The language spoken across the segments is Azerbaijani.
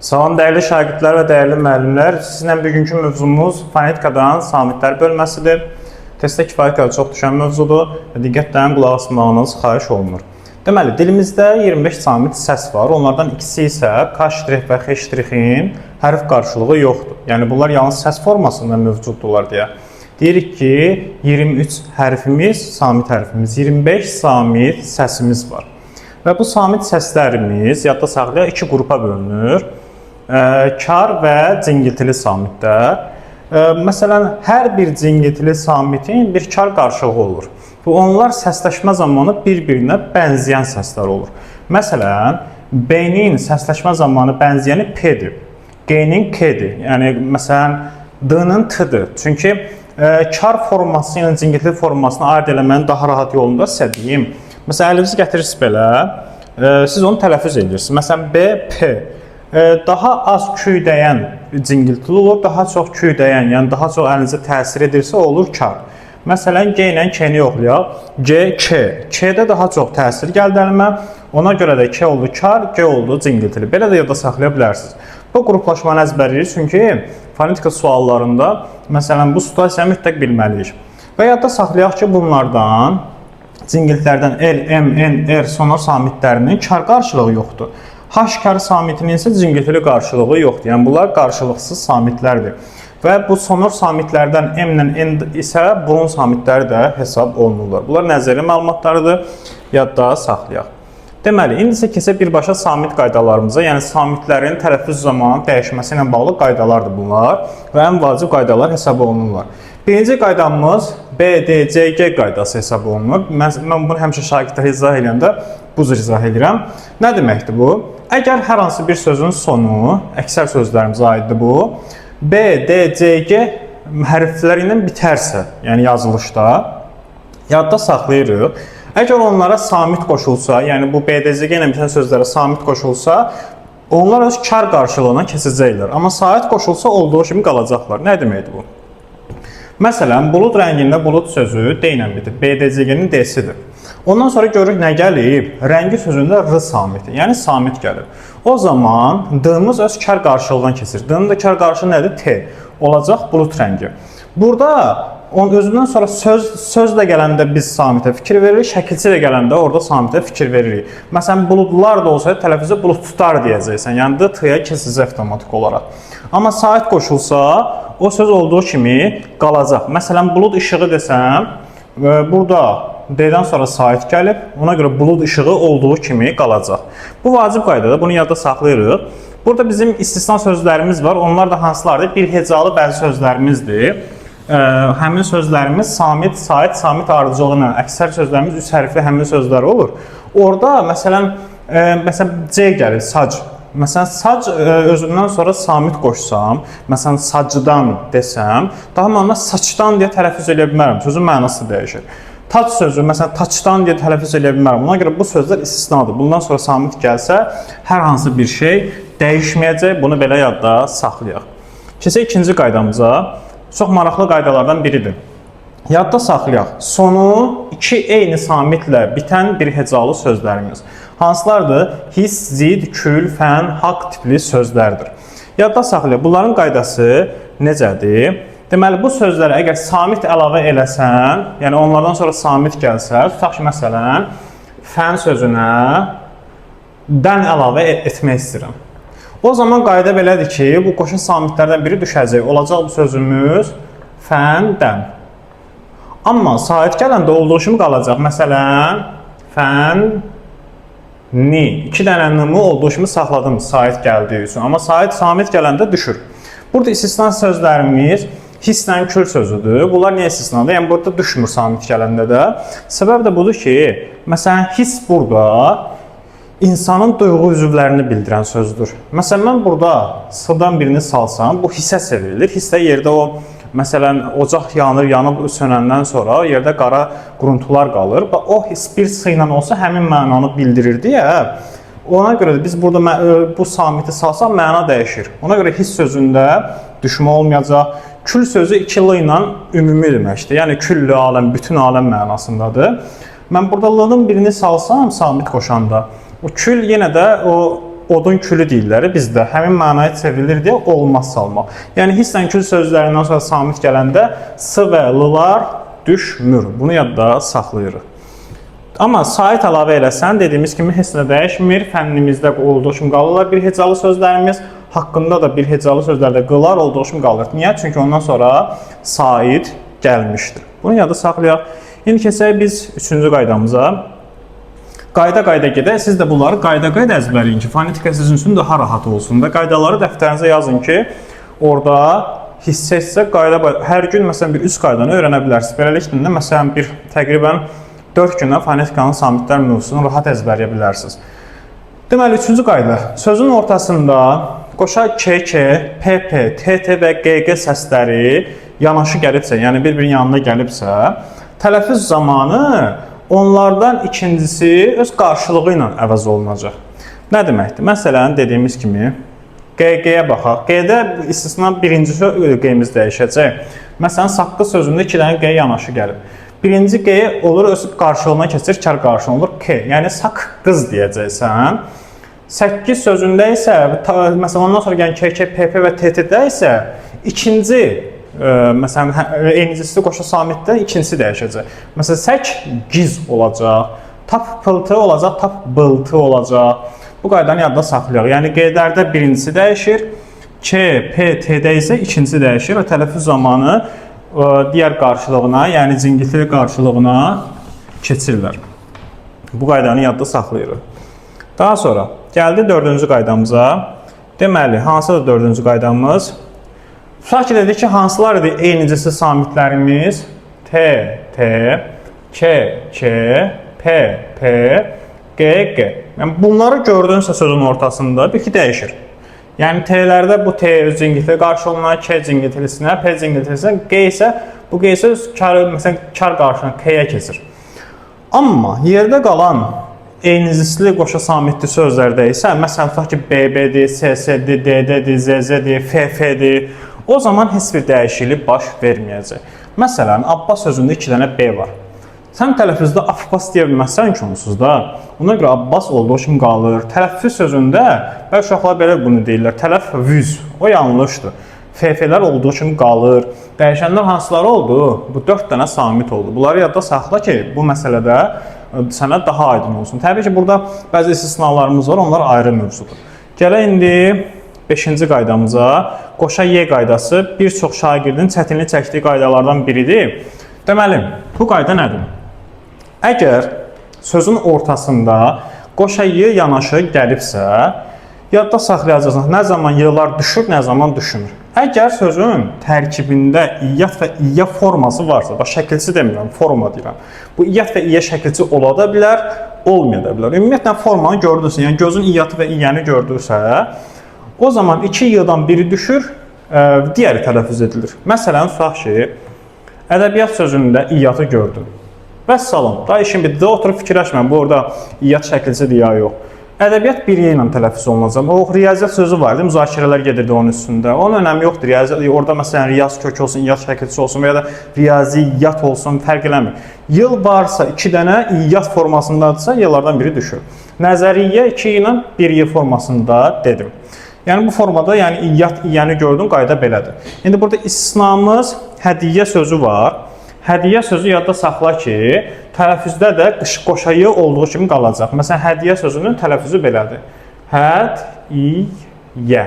Salam dəyərli şagirdlər və dəyərli müəllimlər. Sizinlə bugünkü mövzumuz fonetikadan samitlər bölməsidir. Testdə kifayət qədər çox düşən mövzudur və diqqətlə qulaq asmağınız xahiş olunur. Deməli, dilimizdə 25 samit səs var. Onlardan ikisi isə K ştrix və X ştrixin hərf qarşılığı yoxdur. Yəni, bunlar yalnız səs formasında mövcuddurlar deyə. Deyirik ki, 23 hərfimiz, samit hərfimiz, 25 samit səsimiz var. Və bu samit səslərimiz, yadda saxlayaq, iki qrupa bölünür. Kar və cingiltili samitlər. Məsələn, hər bir cingiltili samitin bir kar qarşılığı olur. Bu, onlar səsləşmə zamanı bir-birinə bənzəyən səslər olur. Məsələn, B-nin səsləşmə zamanı bənzəyəni P-dir, G-nin K-dir. Yəni, məsələn, D-nin T-dir. Çünki kar forması ilə cingiltili formasını ayırt eləmənin daha rahat yolunda sizə deyim. Məsələn, əlinizi gətirirsiniz belə, siz onu tələffüz edirsiniz. Məsələn, B, P. Daha az küydəyən cingiltili olur, daha çox küydəyən, yəni daha çox əlinizə təsir edirsə olur kar. Məsələn, G ilə K-ni yoxlayaq. G, K. K-də daha çox təsir gəldi əlimə. Ona görə də K oldu kar, G oldu cingiltili. Belə də yadda saxlaya bilərsiniz. Bu qruplaşmanı əzbərləyirik, çünki fonetika suallarında, məsələn, bu situasiyanı mütləq bilməliyik. Və yadda saxlayaq ki, bunlardan, cingiltlərdən L, M, N, R sonor samitlərinin kar qarşılığı yoxdur. H kar samitinin isə cingiltili qarşılığı yoxdur. Yəni, bunlar qarşılıqsız samitlərdir. Və bu sonor samitlərdən M ilə N isə burun samitləri də hesab olunurlar. Bunlar nəzəri məlumatlarıdır, yadda saxlayaq. Deməli, indi isə keçək birbaşa samit qaydalarımıza, yəni samitlərin tələffüz zamanı dəyişməsi ilə bağlı qaydalardır bunlar və ən vacib qaydalar hesab olunurlar. Birinci qaydamız BDCG qaydası hesab olunur. Mən bunu həmişə şagirdlərə izah edəndə bu cür izah edirəm. Nə deməkdir bu? Əgər hər hansı bir sözün sonu, əksər sözlərimizə aiddir bu, B, D, C, G hərfləri ilə bitərsə, yəni yazılışda, yadda saxlayırıq. Əgər onlara samit qoşulsa, yəni bu B, D, C, G ilə bitən sözlərə samit qoşulsa, onlar öz kar qarşılığına keçəcəklər. Amma sait qoşulsa olduğu kimi qalacaqlar. Nə deməkdir bu? Məsələn, bulud rəngində bulud sözü D ilə bitir. B, D, C, G-nin D-sidir. Ondan sonra görürük nə gəlib? Rəngi sözündə R samiti, yəni samit gəlir. O zaman D-miz öz kar qarşılığına keçir. D-nin də kar qarşılığı nədir? T. Olacaq bulud rəngi. Burada özündən sonra sözlə gələndə biz samitə fikir veririk, şəkilçi də gələndə orada samitə fikir veririk. Məsələn, buludlar da olsaydı tələffüzə bulud tutar deyəcəksən. Yəni D, T-yə keçəcək avtomatik olaraq. Amma sait qoşulsa, o söz olduğu kimi qalacaq. Məsələn, bulud işığı desəm, burada D-dən sonra sait gəlib, ona görə bulud işığı olduğu kimi qalacaq. Bu vacib qaydadır, bunu yadda saxlayırıq. Burada bizim istisna sözlərimiz var, onlar da hansılardır? Bir hecalı bəzi sözlərimizdir. Həmin sözlərimiz samit, sait, samit ardıcılığı ilə, əksər sözlərimiz üç hərfli həmin sözlər olur. Orada, məsələn, C gəlir, sac. Məsələn, sac özündən sonra samit qoşsam, məsələn, sacıdan desəm, daha mənə saçdan deyə tələffüz edə bilmərəm, sözün mənası dəyişir. Taç sözü, məsələn, taçdan deyə tələffüz edə bilmərəm. Ona görə bu sözlər istisnadır. Bundan sonra samit gəlsə, hər hansı bir şey dəyişməyəcək, bunu belə yadda saxlayaq. Keçək ikinci qaydamıza. Çox maraqlı qaydalardan biridir. Yadda saxlayaq, sonu iki eyni samitlə bitən bir hecalı sözlərimiz. Hansılardır? His, zid, kül, fən, haqq tipli sözlərdir. Yadda saxlayaq, bunların qaydası necədir? Deməli, bu sözlərə əgər samit əlavə eləsən, yəni onlardan sonra samit gəlsə, tutaq ki, məsələn, fən sözünə dən əlavə etmək istəyirəm. O zaman qayda belədir ki, bu qoşun samitlərdən biri düşəcək. Olacaq bu sözümüz fəndən. Amma sait gələndə olduğu kimi qalacaq. Məsələn, fən-ni. İki dənə n-mi olduğu kimi saxladım sait gəldiyi üçün. Amma sait samit gələndə düşür. Burada istisna sözlərimiz hisslə kül sözüdür. Bunlar niyə istisnadır? Yəni, burada düşmür samit gələndə də. Səbəb də budur ki, məsələn, hiss burada İnsanın duyğu üzvlərini bildirən sözdür. Məsələn, mən burada sıdan birini salsam, bu hissə çevrilir. Hissə yerdə o, məsələn, ocaq yanır, yanıb sönəndən sonra yerdə qara quruntular qalır. O hiss bir sı ilə olsa həmin mənanı bildirir deyə, ona görə də biz burada bu samiti salsam məna dəyişir. Ona görə hiss sözündə düşmə olmayacaq. Kül sözü iki l ilə ümumi deməkdir. Yəni, küllü aləm, bütün aləm mənasındadır. Mən burada l-ın birini salsam samit qoşanda, o kül yenə də o odun külü deyirlər bizdə. Həmin mənaya çevrilir deyə olmaz salmaq. Yəni hisslə kül sözlərindən sonra samit gələndə s və l-lar düşmür. Bunu yadda saxlayırıq. Amma sait əlavə eləsən, dediyimiz kimi heç nə dəyişmir. Fənnimizdə olduğu kimi qalırlar bir hecalı sözlərimiz. Haqqında da bir hecalı sözlərdə qılar olduğu kimi qalır. Niyə? Çünki ondan sonra sait gəlmişdir. Bunu yadda saxlayaq. İndi keçək biz 3-cü qaydamıza. Qayda-qayda gedək. Siz də bunları qayda-qayda əzbərləyin ki, fonetika sizin üçün daha rahat olsun və qaydaları dəftərinizə yazın ki, orada hissə qayda hər gün məsələn bir 3 qaydanı öyrənə bilərsiniz. Beləliklə məsələn bir təqribən 4 gündə fonetikanın samitlər mövzusunu rahat əzbərləyə bilərsiniz. Deməli 3-cü qayda. Sözün ortasında qoşa k, pp, tt və qq səsləri yanaşı gəlibsə, yəni bir-birinin yanına gəlibsə, tələffüz zamanı onlardan ikincisi öz qarşılığı ilə əvəz olunacaq. Nə deməkdir? Məsələn, dediyimiz kimi qq-yə baxaq. Q'də istisna birinci q'miz dəyişəcək. Məsələn, saqqız sözündə 2 dənə q yanaşı gəlib. Birinci q olur, öz qarşılığına keçir, kar qarşılığına olur k. Yəni saqqız deyəcəksən. 8 sözündə isə, məsələn, ondan sonra gələn k, pp və tt-də isə ikinci, məsələn, eynicisi qoşa samitdə ikincisi dəyişəcək. Məsələn, sək giz olacaq, tap pıltı olacaq, tap bıltı olacaq. Bu qaydanı yadda saxlayaq. Yəni q'lərdə birincisi dəyişir, k, p, t-də isə ikincisi dəyişir və tələffüz zamanı digər qarşılığına, yəni cingiltili qarşılığına keçirlər. Bu qaydanı yadda saxlayırıq. Daha sonra gəldi 4-cü qaydamıza. Deməli, hansıdır 4-cü qaydamız? Tutaq ki, dedik ki, hansılar idi eynicisi samitlərimiz? T, t, k, k, p, p, g, g. Yəni, bunları gördünsə sözün ortasında bir ki, dəyişir. Yəni, t'lərdə bu t öz cingiltili qarşılığına, k cingiltilisinə, p cingiltilisinə, g isə, bu g isə məsələn, kar qarşılığına, k-yə keçir. Amma yerdə qalan eynicisi qoşa samitli sözlərdə isə, məsələn, tutaq ki, bb-dir, ss-dir, dd-dir, zz-dir, ff-dir, o zaman heç bir dəyişiklik baş verməyəcək. Məsələn, Abbas sözündə 2 dənə b var. Sən tələffüzdə Abbas deyə bilməzsən ki, onsuz da. Ona görə Abbas olduğu kimi qalır. Tələffüz sözündə, bəzi uşaqlar belə bunu deyirlər, tələffüz, o yanlışdır. FF-lər olduğu kimi qalır. Dəyişənlər hansıları oldu? Bu 4 dənə samit oldu. Bunları yadda saxla ki, bu məsələdə sənə daha aydın olsun. Təbii ki, burada bəzi istisnalarımız var, onlar ayrı mövzudur. Gələ indi 5-ci qaydamıza. Qoşa Y qaydası bir çox şagirdin çətinlik çəkdiyi qaydalardan biridir. Deməli, bu qayda nədir? Əgər sözün ortasında qoşa Y yanaşı gəlibsə, yadda saxlayacaqsınız, nə zaman Y-lar düşür, nə zaman düşmür. Əgər sözün tərkibində iyyət və iyyə forması varsa, bax, şəkilçi demirəm, forma deyirəm. Bu iyyət və iyyə şəkilçi ola da bilər, olmaya da bilər. Ümumiyyətlə, formanı gördürsə, yəni gözün iyyəti və iyyəni gördürsə, o zaman 2 y-dan biri düşür, digəri tələffüz edilir. Məsələn, tutaq ki, ədəbiyyat sözündə iyyatı gördüm. Vəssalam, da işin bitdi, oturub fikirləşməm, bu orada iyyat şəkilçidir ya yox. Ədəbiyyat bir y ilə tələffüz olunacaq. O, riyaziyyat sözü vardı, müzakirələr gedirdi onun üstündə. Onun önəmi yoxdur, orada məsələn, riyaz kök olsun, iyyat şəkilçisi olsun və ya da riyaziyyat olsun, fərq eləmir. Yıl varsa 2 dənə iyyat formasındadırsa, yıllardan biri düşür. Nəzəriyyə 2 ilə 1 y formasında dedim. Yəni, bu formada iyyat, iyyəni gördüm, qayda belədir. İndi burada istisnamız hədiyyə sözü var. Hədiyyə sözü yadda saxla ki, tələffüzdə də qoşa y olduğu kimi qalacaq. Məsələn, hədiyyə sözünün tələffüzü belədir. Həd-i-yə.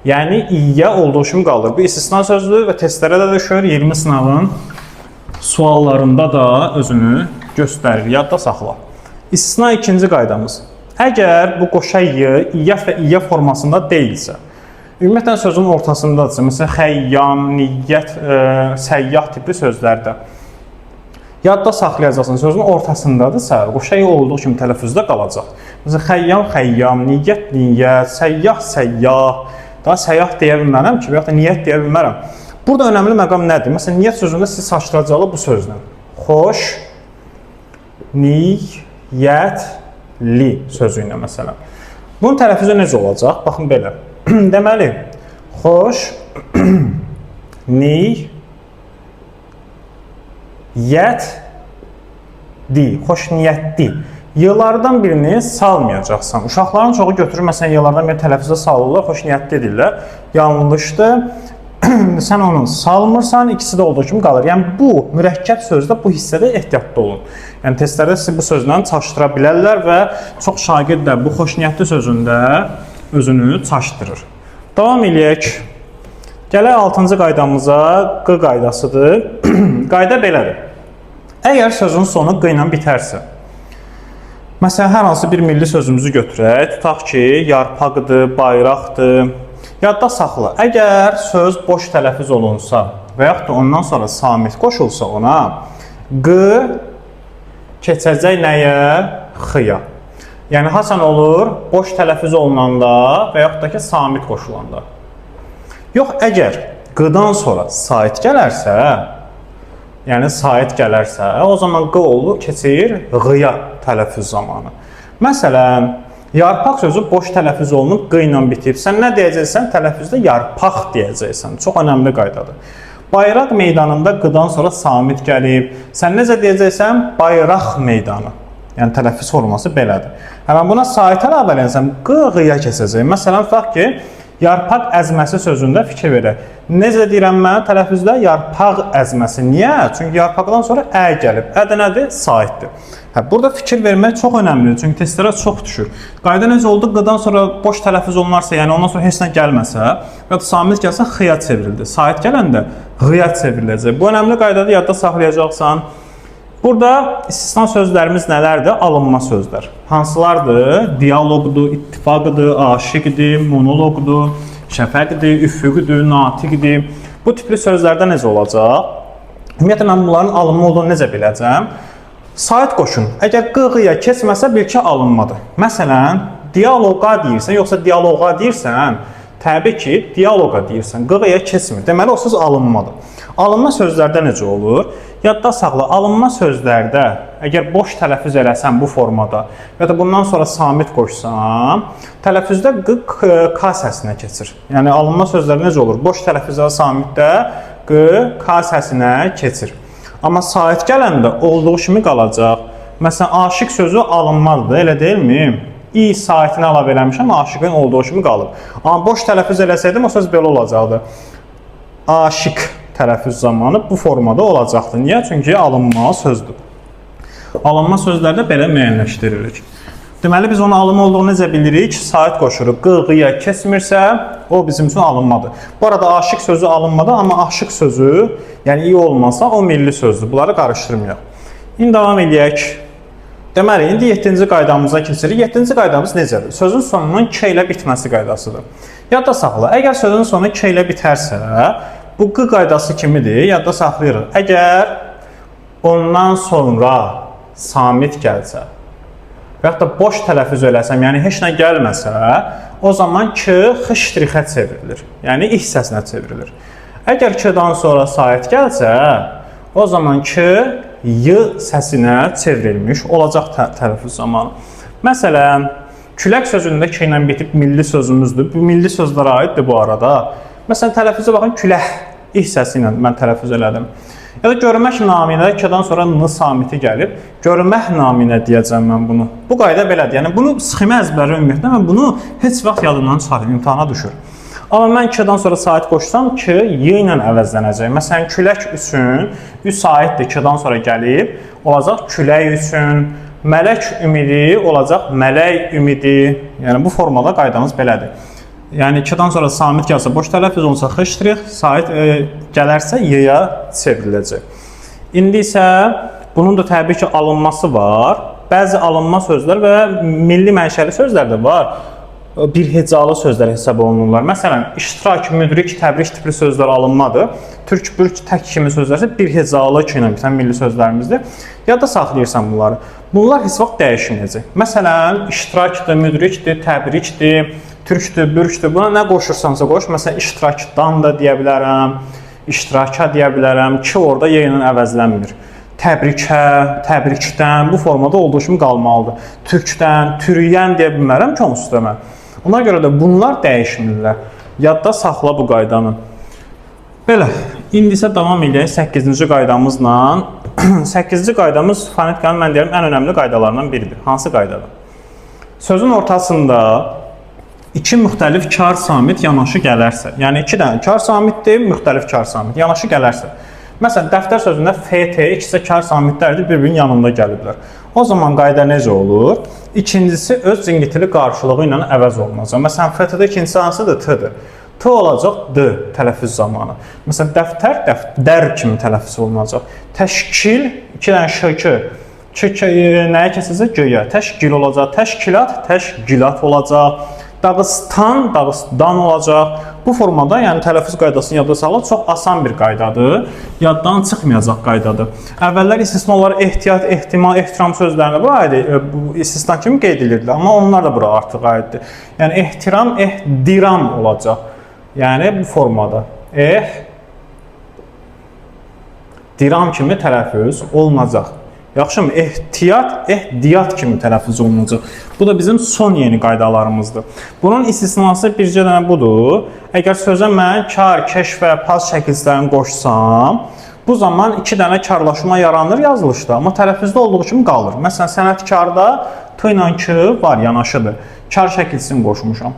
Yəni, iyyə olduğu kimi qalır. Bu istisna sözdür və testlərə də düşür. 20 sınavın suallarında da özünü göstərir. Yadda saxla. İstisna 2-ci qaydamız. Əgər bu qoşa y, iyyət və iyyə formasında deyilsə, ümumiyyətlə sözün ortasındadırsa, məsələn, xəyyam, niyyət, səyyah tipli sözlərdə. Yadda saxlayacaqsın, sözün ortasındadırsa, qoşa y olduğu kimi tələffüzdə qalacaq. Məsələn, xəyyam, xəyyam, niyyət, niyyət, səyyah, səyyah. Daha səyyah deyə bilmərəm ki, və yaxud da niyyət deyə bilmərəm. Burada önəmli məqam nədir? Məsələn, niyyət sözündə siz saçıracalı bu sözlə. Xoş, niyyət, li sözü ilə məsələn. Bunun tələffüzü necə olacaq? Baxın belə. Deməli, xoş, niyyət, xoş niyyətli. Yığlardan birini salmayacaqsan. Uşaqların çoxu götürür, məsələn, yığlardan biri tələffüzə salırlar, xoş niyyətli edirlər. Yanlışdır. Sən onu salmırsan, ikisi də olduğu kimi qalır. Yəni bu mürəkkəb sözdə bu hissədə ehtiyatlı olun. Yəni testlərdə sizi bu sözlə çaşdıra bilərlər və çox şagird də bu xoş niyyətli sözündə özünü çaşdırır. Davam eləyək. Gələk 6-cı qaydamıza, q qaydasıdır. Qayda belədir. Əgər sözün sonu q ilə bitərsə, məsələn, hər hansı bir milli sözümüzü götürək, tutaq ki, yarpaqdır, bayraqdır. Yadda saxla, əgər söz boş tələffüz olunsa və yaxud da ondan sonra samit qoşulsa ona, q keçəcək nəyə? X-ya. Yəni, hasan olur, boş tələffüz olunanda və yaxud da ki, samit qoşulanda. Yox, əgər q-dan sonra sait gələrsə, yəni sait gələrsə, o zaman q olur, keçir ğ-ya tələffüz zamanı. Məsələn, yarpaq sözü boş tələffüz olunub q ilə bitib. Sən nə deyəcəksən? Tələffüzdə yarpaq deyəcəksən. Çox önəmli qaydadır. Bayraq meydanında q-dan sonra samit gəlib. Sən necə deyəcəksən? Bayraq meydanı. Yəni tələffüz forması belədir. Həmən buna sait əlavə elənsəm, q-ğ-ya keçəcək. Məsələn, tutaq ki, yarpaq əzməsi sözündə fikir verək. Necə deyirəm mən? Tələffüzdə yarpaq əzməsi. Niyə? Çünki yarpaqdan sonra ə gəlib. Ə də nədir? Saitdir. Burada fikir vermək çox önəmlidir. Çünki testlərə çox düşür. Qayda necə oldu? Q-dan sonra boş tələffüz olunarsa, yəni ondan sonra heç nə gəlməsə, və samit gəlsə x-ya çevrildi. Sait gələndə ğ-ya çevriləcək. Bu önəmli qaydadır, yadda saxlayacaqsan. Burada istisna sözlərimiz nələrdir? Alınma sözlər. Hansılardır? Dialoqdur, ittifaqdır, aşiqdir, monoloqdur, şəfəqdir, üfüqdir, natiqdir. Bu tipli sözlərdə necə olacaq? Ümumiyyətlə, mən bunların alınma olduğunu necə biləcəm? Sait qoşun. Əgər q-ğ-ya keçməsə, bil ki, alınmadır. Məsələn, dialoqa deyirsən, yoxsa dialoqa deyirsən, təbii ki, dialoqa deyirsən, q-ğ-ya keçmir. Deməli, o söz alınmadır. Alınma sözlərdə necə olur? Yadda saxla, alınma sözlərdə, əgər boş tələffüz eləsən bu formada və da bundan sonra samit qoşsam, tələffüzdə q-k səsinə keçir. Yəni, alınma sözləri necə olur? Boş tələffüzdə, samitdə q-k səsinə keçir. Amma sait gələndə olduğu kimi qalacaq. Məsələn, aşiq sözü alınmalıdır, elə deyilmi? İ saitini əlavə eləmişəm, aşiqin olduğu kimi qalıb. Amma boş tələffüz eləsəydim, o söz belə olacaqdı. Aşiq tələffüz zamanı bu formada olacaqdır. Niyə? Çünki alınma sözdür. Alınma sözlərdə belə müəyyənləşdiririk. Deməli, biz onun alınma olduğunu necə bilirik? Sait qoşuruq. Q-ğ-ya keçmirsə, o bizim üçün alınmadır. Bu arada aşiq sözü alınmadı, amma aşiq sözü, yəni i olmasa, o milli sözdür. Bunları qarışdırmayaq. İndi davam edək. Deməli, indi 7-ci qaydamıza keçirik. 7-ci qaydamız necədir? Sözün sonunun k ilə bitməsi qaydasıdır. Yadda saxla, əgər sözün sonu k ilə bitərsə, bu q qaydası kimidir? Yadda saxlayırıq. Əgər ondan sonra samit gəlsə, və yaxud da boş tələffüz eləsəm, yəni heç nə gəlməsə, o zaman k x-ştrixə çevrilir. Yəni ix səsinə çevrilir. Əgər k-dan sonra sait gəlsə, o zaman k y səsinə çevrilmiş olacaq tələffüz zamanı. Məsələn, külək sözündə k ilə bitib milli sözümüzdür. Bu milli sözlərə aiddir bu arada. Məsələn, tələffüzə baxın, küləh ih səsi ilə mən tələffüz elədim. Ya da görmək naminə k-dan sonra n samiti gəlib. Görmək naminə deyəcəm mən bunu. Bu qayda belədir. Yəni bunu sxemə əzbərlə ümumiyyətlə mən bunu heç vaxt yadımdan çıxarım, imtahana düşür. Amma mən k-dan sonra sait qoşsam k y ilə əvəzlənəcək. Məsələn, külək üçün ü saitdir, k-dan sonra gəlib, olacaq külək üçün. Mələk ümidi olacaq mələk ümidi. Yəni bu formada qaydamız belədir. Yəni 2-dan sonra samit gəlsə, boş tələffüz olunsa x-ştrix, sait gələrsə y-ya çevriləcək. İndi isə bunun da təbii ki alınması var. Bəzi alınma sözlər və milli mənşəli sözlər də var. Bir hecalı sözlər hesab olunurlar. Məsələn, iştirak, müdrik, təbrik tipli sözlər alınmadır. Türk, bürk, tək kimi sözlər isə bir hecalı ki ilə bitən milli sözlərimizdir. Yadda saxlayırsan bunları. Bunlar heç vaxt dəyişməyəcək. Məsələn, iştirakdır, müdrikdir, təbrikdir, türkdür, bürkdür. Buna nə qoşursansa qoş. Məsələn, iştirakdan da deyə bilərəm, iştiraka deyə bilərəm ki, orada y ilə əvəzlənmir. Təbrikə, təbrikdən bu formada olduğu kimi qalmalıdır. Türkdən, türüyən deyə bilmərəm ki, onsuz da mən. Ona görə də bunlar dəyişmirlər. Yadda saxla bu qaydanı. Belə, indi isə davam edək 8-ci qaydamızla. 8-ci qaydamız fonetikanın mən deyirəm ən önəmli qaydalarından biridir. Hansı qaydadır? Sözün ortasında iki müxtəlif kar samit yanaşı gələrsə, yəni iki dənə kar samitdir, müxtəlif kar samit yanaşı gələrsə. Məsələn, dəftər sözündə FT ikisi kar samitlərdir, bir-birinin yanında gəliblər. O zaman qayda necə olur? İkincisi öz zingitili qarşılığı ilə əvəz olunacaq. Məsələn, FT-də ikincisi hansıdır? T-dir. T olacaq D tələffüz zamanı. Məsələn, dəftər, dəftər kimi tələffüz olunacaq. Təşkil, iki dənə şık, nəyə kəsəcək? Göyə. Təşkil olacaq, təşkilat, təşkilat olacaq. Dağıstan, Dağıstan olacaq. Bu formada, yəni tələffüz qaydasını yadda saxlamaq çox asan bir qaydadır. Yaddan çıxmayacaq qaydadır. Əvvəllər istisnalar ehtiyat, ehtimal, ehtiram sözlərinə bura aid, bu istisna kimi qeyd edilirdi, amma onlar da bura artıq aiddir. Yəni ehtiram, ehdiram olacaq. Yəni bu formada diram kimi tələffüz olunacaq. Yaxşımı? Ehtiyat, ehdiyat kimi tələffüz olunacaq. Bu da bizim son yeni qaydalarımızdır. Bunun istisnası bircə dənə budur. Əgər sözə mən kar, keş və pas şəkillərini qoşsam, bu zaman iki dənə karlaşma yaranır yazılışda, amma tələffüzdə olduğu kimi qalır. Məsələn, sənətkarda T ilə K var, yanaşıdır. Kar şəkilsini qoşmuşam.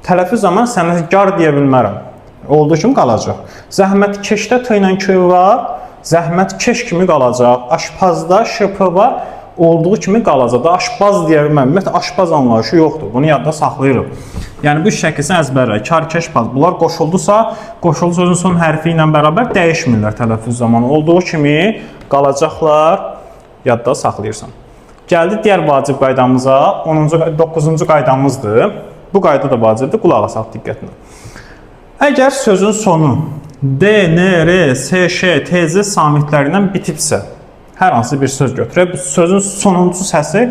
Tələffüz zaman sənətkar deyə bilmərəm. Olduğu kimi qalacaq. Zəhmətkeşdə T ilə K var. Zəhmətkeş kimi qalacaq. Aşpazda şp var, olduğu kimi qalacaq. Da aşpaz deyə bilməm. Ümumiyyətlə aşpaz anlayışı yoxdur. Bunu yadda saxlayırıq. Yəni bu şəkilsini əzbərlə. Kar, keş, paz. Bunlar qoşuldusa, qoşulu sözün son hərfi ilə bərabər dəyişmirlər tələffüz zamanı. Olduğu kimi qalacaqlar. Yadda saxlayırsan. Gəldi digər vacib qaydamıza. 9-cu qaydamızdır. Bu qayda da vacibdir. Qulaq asaq diqqətlə. Əgər sözün sonu D, N, R, S, Ş, T, Z samitlərindən bitibsə, hər hansı bir söz götürək, bu sözün sonuncu səsi,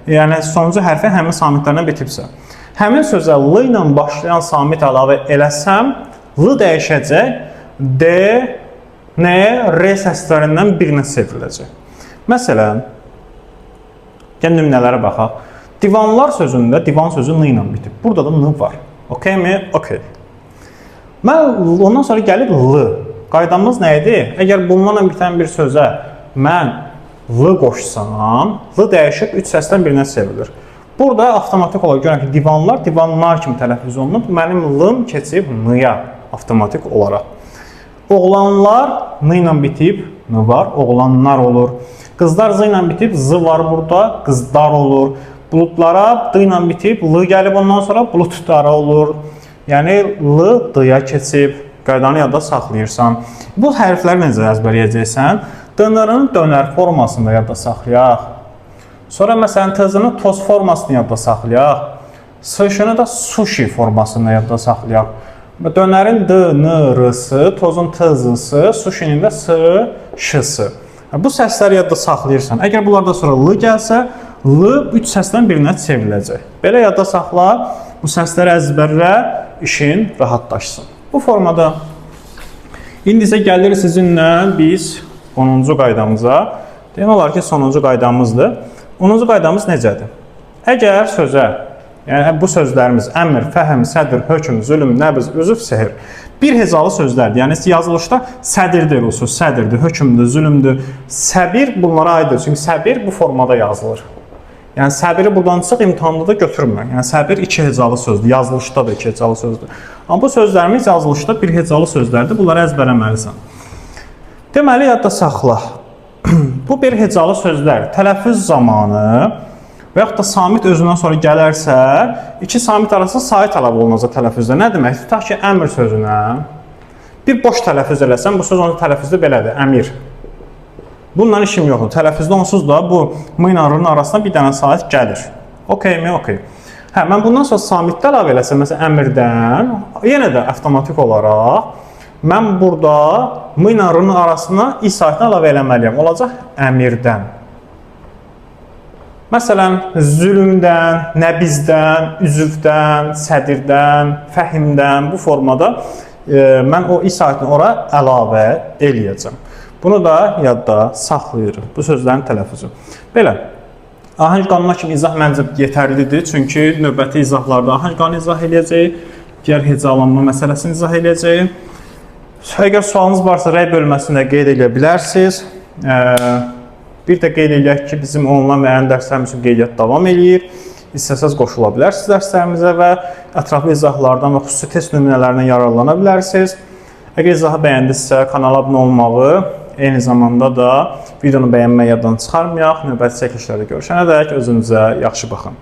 yəni sonuncu hərfi həmin samitlərindən bitibsə, həmin sözə L ilə başlayan samit əlavə eləsəm, L dəyişəcək, D, N, R səslərindən birinə çevriləcək. Məsələn, gəlin nümunələrə baxaq. Divanlar sözündə divan sözü N ilə bitib. Burada da N var. Okey mi? Okey. Mən ondan sonra gəlib L. Qaydamız nə idi? Əgər bunlarla bitən bir sözə mən L qoşsam, L dəyişib 3 səsdən birinə çevrilir. Burada avtomatik olaraq görək ki, divanlar, divanlar kimi tələffüz olunub. Mənim L-ım keçib N-ya avtomatik olaraq. Oğlanlar N ilə bitib, N var, oğlanlar olur. Qızlar Z ilə bitib, Z var burada, qızlar olur. Bulutlara D ilə bitib, L gəlib ondan sonra bulutlara olur. Yəni, L, D-ya keçib, qaydanı yadda saxlayırsan. Bu hərfləri necə əzbərləyəcəksən? D-nın dönər formasında yadda saxlayaq. Sonra, məsələn, T-zını toz formasını yadda saxlayaq. S-şını da sushi formasında yadda saxlayaq. Dönərin D, N, R-sı, tozun T-zısı, sushinin də S-şısı. Bu səsləri yadda saxlayırsan. Əgər bunlarda sonra L gəlsə, L 3 səsdən birinə çevriləcək. Belə yadda saxla, bu səsləri əzbərlə, işin rahatlaşsın. Bu formada indi isə gəlir sizinlə biz 10-cu qaydamıza. Demək olar ki, sonuncu qaydamızdır. 10-cu qaydamız necədir? Əgər sözə, yəni bu sözlərimiz əmr, fəhm, sədr, hökm, zülm, nəbz, üzv, sehr bir hecalı sözlərdir. Yəni yazılışda sədirdir, usul, sədirdir, hökmdür, zülmdür. Səbir bunlara aiddir. Çünki səbir bu formada yazılır. Yəni səbiri buradan çıx, imtahanda da götürmə. Yəni səbir iki hecalı sözdür, yazılışda da iki hecalı sözdür. Amma bu sözlərimiz yazılışda bir hecalı sözlərdir. Bunları əzbərləməlisən. Deməli, yadda saxla. Bu bir hecalı sözlər. Tələffüz zamanı və yaxud da samit özündən sonra gələrsə, iki samit arasında sait əlavə olunacaq tələffüzdə. Nə demək? Tutaq ki, əmr sözünə bir boş tələffüz eləsən, bu söz onun tələffüzdə belədir, əmir. Bundan işim yoxdur. Tələffüzdə onsuz da bu M ilə R-nın arasında bir dənə sait gəlir. Okey mi? Okey. Hə, mən bundan sonra samitdə əlavə eləsəm, məsələn, əmrdən, yenə də avtomatik olaraq, mən burada M ilə R-nın arasına i saitini əlavə eləməliyəm. Olacaq əmirdən. Məsələn, zülmdən, nəbizdən, üzvdən, sədirdən, fəhimdən bu formada mən o i saitini ora əlavə eləyəcəm. Bunu da yadda saxlayırıq. Bu sözlərin tələffüzü. Belə, ahəng qanuna kimi izah məncə yetərlidir. Çünki növbəti izahlarda ahəng qanunu izah eləyəcək, digər hecalanma məsələsini izah eləyəcək. Əgər sualınız varsa, rəy bölməsində qeyd edə bilərsiniz. Bir də qeyd edək ki, bizim onlayn müəyyən dərslərimiz üçün qeydiyyat davam eləyir. İstəsəz qoşula bilərsiniz dərslərimizə və ətraflı izahlardan və xüsusi test nümunələrindən yararlana bilərsiniz. Əgər izahı bəyəndinizsə, kanala abunə olmağı, eyni zamanda da videonu bəyənməyi yaddan çıxarmayaq. Növbəti çəkilişlərdə görüşənədək özünüzə yaxşı baxın.